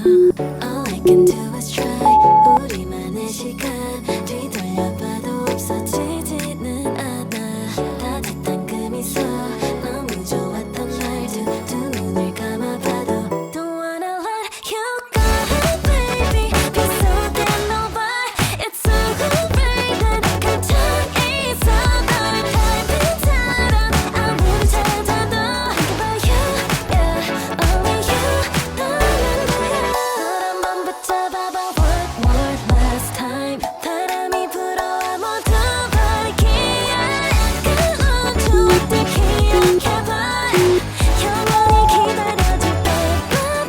All I can do is try. 우리만의 시간 뒤돌려봐도 없어지지는 않아. 따뜻한 그 미소 너무 좋았던 말투 두 눈을 감아봐도 Don't wanna let you go, baby. 비속엔 너와 익숙해진 감정이 있어. 널 닮은 사람 아무리 찾아도 Think about you, yeah, only you. 너는 뭐야? 널 한번 붙잡아봐 one more last time. 바람이 불어와 모두 버리기에 그 우주를 기억해봐. 영원히 기다려줄게,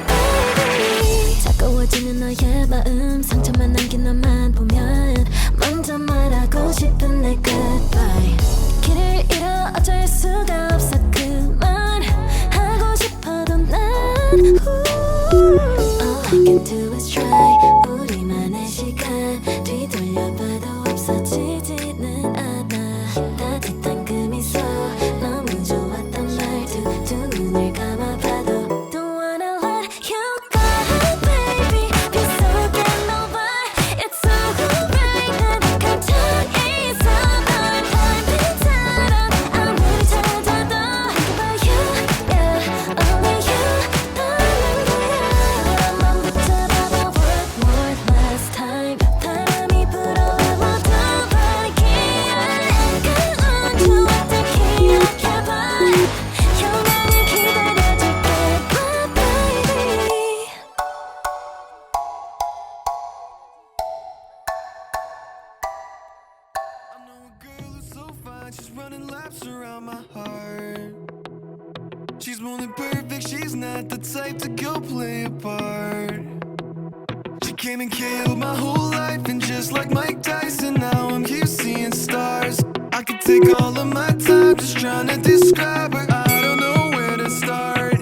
baby. 차가워지는 너의 마음 상처만 남긴 너만 보면 먼저 말하고 싶은 내 goodbye. 길을 잃어 어쩔 수가 없어 그만 하고 싶어도 난 All I can do is try. 우리만의 시간 뒤돌려봐도 없어지지는 않아. 따뜻한 그 미소 너무 좋았던 말투 두 눈을 감아봐도 Don't wanna let you go, baby. 비속엔 너와 익숙해진 감정이 있어. 널 닮은 사람 아무리 찾아도 Think about you, yeah, only you. 너는 뭐야? 한번 붙잡아봐 one more last time. 바람이 불어와 모두 버리기에 그 우주를 기억해봐. 영원히 기다려줄게, baby. I know a girl who's so fine, she's running laps around my heart. She's more than perfect, she's not the type to go play a part. She came and killed my whole life, and just like Mike Tyson, now I'm here seeing stars. I could take all of my time just trying to describe her, I don't know where to start.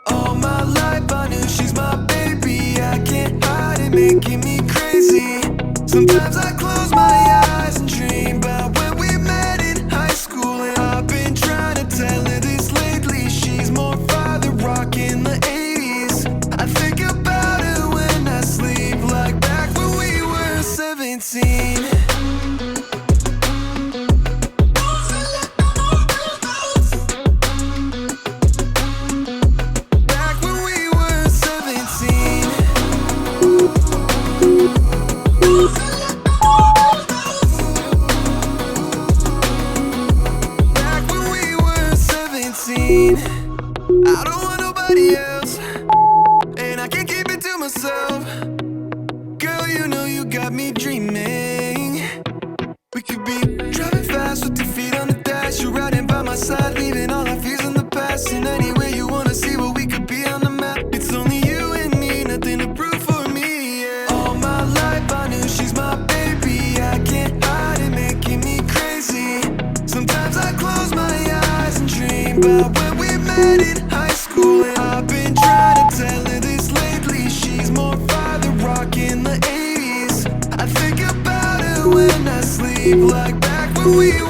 All my life I knew she's my baby, I can't hide it, making me crazy. Sometimes I close my eyes and dream about when we met in high school, and I've been trying to tell her this lately. She's more father rock in the 80s. I think about her when I sleep, like back when we were 17. Back when we were 17. Back when we were 17. I don't want nobody else, and I can't keep it to myself. Girl, you know you got me dreaming. We could be driving fast with your feet on the dash. You're riding by my side, leaving all our fears in the past. And anyway you wanna see what we could be on the map. It's only you and me, nothing to prove for me, yeah. All my life I knew she's my baby, I can't hide it, making me crazy. Sometimes I close my eyes and dream about when we met in high school, and I've been trying to tell her this lately. She's more father rock in the 80s. I think about her when I sleep, like back when we were